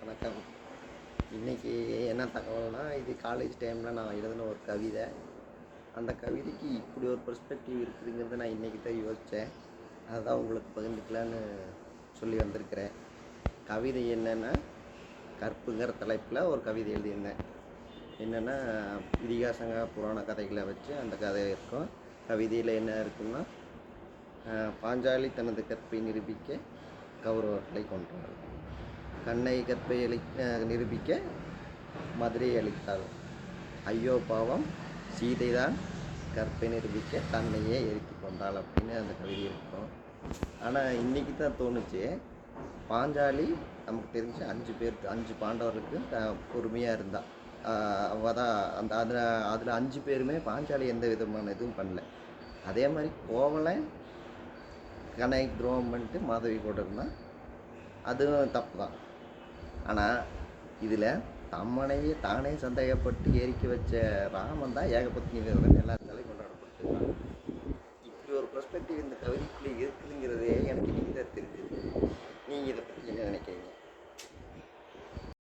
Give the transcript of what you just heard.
வணக்கம். இன்றைக்கி என்ன தகவல்னால், இது காலேஜ் டைமில் நான் எழுதின ஒரு கவிதை. அந்த கவிதைக்கு இப்படி ஒரு பெர்ஸ்பெக்டிவ் இருக்குதுங்கிறத நான் இன்றைக்கி தான் யோசித்தேன். அதுதான் உங்களுக்கு பகிர்ந்துக்கலான்னு சொல்லி வந்திருக்கிறேன். கவிதை என்னென்னா, கற்புங்கிற தலைப்பில் ஒரு கவிதை எழுதியிருந்தேன். என்னென்னா, இதிகாசங்க புராண கதைகளை வச்சு அந்த கதை இருக்கும். கவிதையில் என்ன இருக்குன்னா, பாஞ்சாலி தனது கற்பை நிரூபிக்க கௌரவர்களை கொன்றாள். கண்ணை கற்பை நிரூபிக்க மதுரையை அளித்தாள். ஐயோ பாவம், சீதைதான் கற்பை நிரூபிக்க தன்னையே எரித்து கொண்டாள் அப்படின்னு அந்த கவிதை இருக்கும். ஆனால் இன்றைக்கி தான் தோணுச்சு, பாஞ்சாலி நமக்கு தெரிஞ்ச 5 பாண்டவர்களுக்கு பொறுமையாக இருந்தாள். அவள் தான் அதில் 5 பேருமே பாஞ்சாலி எந்த விதமான இதுவும் பண்ணல. அதே மாதிரி கோவலன் கனை துரோகம் பண்ணிட்டு மாதவி கூட இருந்தால் அதுவும் தப்பு தான். ஆனால் இதில் தம்மனையே தானே சந்தேகப்பட்டு எரிக்க வச்ச ராமன் தான் ஏகபத்னி விரதன் எல்லாத்தாலையும்